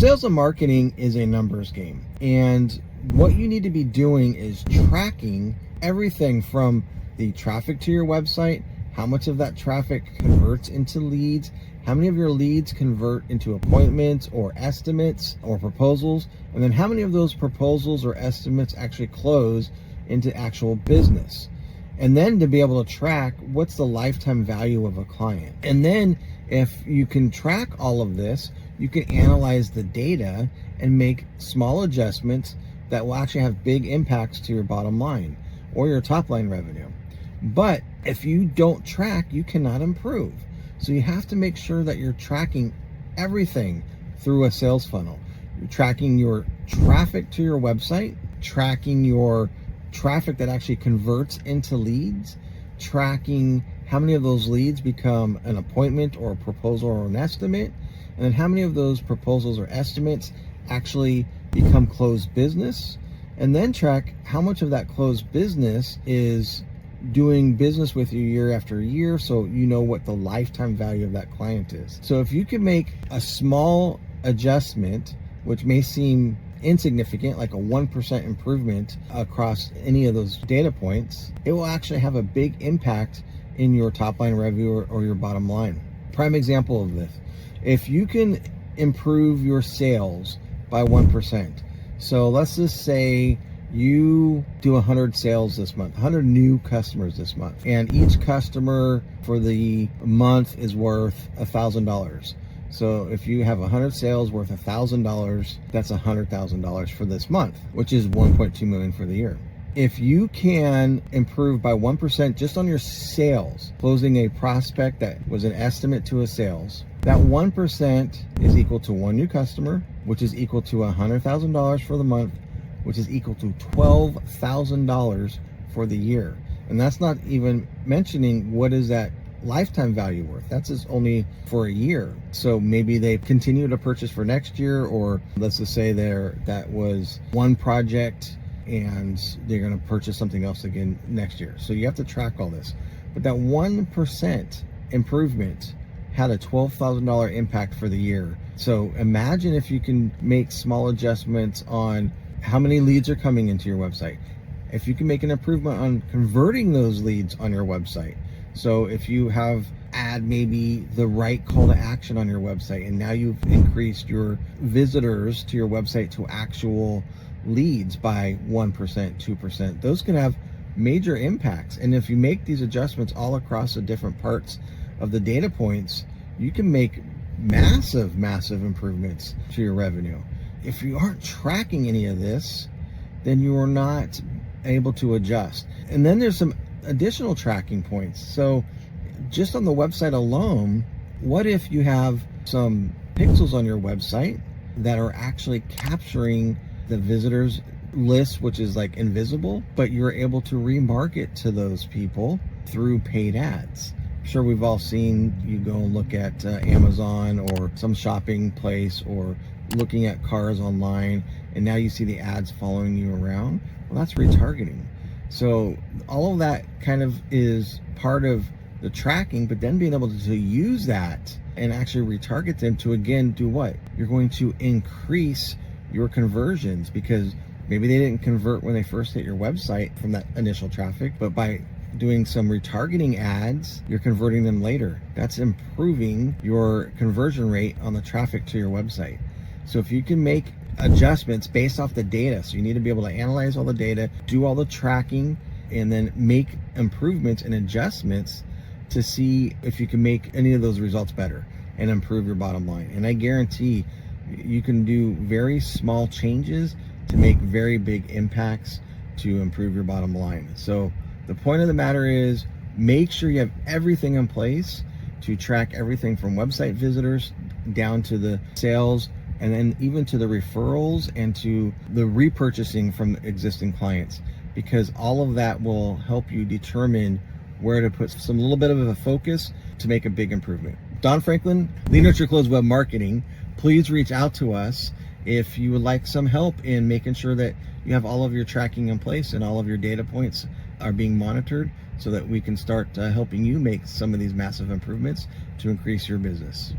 Sales and marketing is a numbers game. And what you need to be doing is tracking everything from the traffic to your website, how much of that traffic converts into leads, how many of your leads convert into appointments or estimates or proposals, and then how many of those proposals or estimates actually close into actual business. And then to be able to track what's the lifetime value of a client. And then if you can track all of this, you can analyze the data and make small adjustments that will actually have big impacts to your bottom line or your top line revenue. But if you don't track, you cannot improve. So you have to make sure that you're tracking everything through a sales funnel. You're tracking your traffic to your website, tracking your traffic that actually converts into leads, tracking how many of those leads become an appointment or a proposal or an estimate, and then how many of those proposals or estimates actually become closed business, and then track how much of that closed business is doing business with you year after year, so you know what the lifetime value of that client is. So if you can make a small adjustment, which may seem insignificant, like a 1% improvement across any of those data points, it will actually have a big impact in your top line revenue or your bottom line. Prime example of this, if you can improve your sales by 1%, so let's just say you do 100 sales this month, 100 new customers this month, and each customer for the month is worth $1,000. So if you have 100 sales worth $1,000, that's $100,000 for this month, which is 1.2 million for the year. If you can improve by 1% just on your sales, closing a prospect that was an estimate to a sales, that 1% is equal to one new customer, which is equal to $100,000 for the month, which is equal to $12,000 for the year. And that's not even mentioning what is that lifetime value worth. That's just only for a year. So maybe they continue to purchase for next year, or let's just say that was one project and they're going to purchase something else again next year. So you have to track all this. But that 1% improvement had a $12,000 impact for the year. So imagine if you can make small adjustments on how many leads are coming into your website. If you can make an improvement on converting those leads on your website. So if you have add maybe the right call to action on your website, and now you've increased your visitors to your website to actual leads by 1%, 2%, those can have major impacts. And if you make these adjustments all across the different parts of the data points, you can make massive improvements to your revenue. If you aren't tracking any of this, then you are not able to adjust. And then there's some additional tracking points. So just on the website alone, what if you have some pixels on your website that are actually capturing the visitors list, which is like invisible, but you're able to remarket to those people through paid ads? I'm sure we've all seen, you go and look at Amazon or some shopping place, or looking at cars online, and now you see the ads following you around. Well, that's retargeting. So all of that kind of is part of the tracking, but then being able to use that and actually retarget them to, again, do what? You're going to increase your conversions, because maybe they didn't convert when they first hit your website from that initial traffic, but by doing some retargeting ads, you're converting them later. That's improving your conversion rate on the traffic to your website. So if you can make adjustments based off the data, so you need to be able to analyze all the data, do all the tracking, and then make improvements and adjustments to see if you can make any of those results better and improve your bottom line. And I guarantee you can do very small changes to make very big impacts to improve your bottom line. So the point of the matter is, make sure you have everything in place to track everything from website visitors down to the sales, and then even to the referrals and to the repurchasing from existing clients, because all of that will help you determine where to put some little bit of a focus to make a big improvement. Don Franklin, Lead Nurture Close Web Marketing. Please reach out to us if you would like some help in making sure that you have all of your tracking in place and all of your data points are being monitored, so that we can start helping you make some of these massive improvements to increase your business.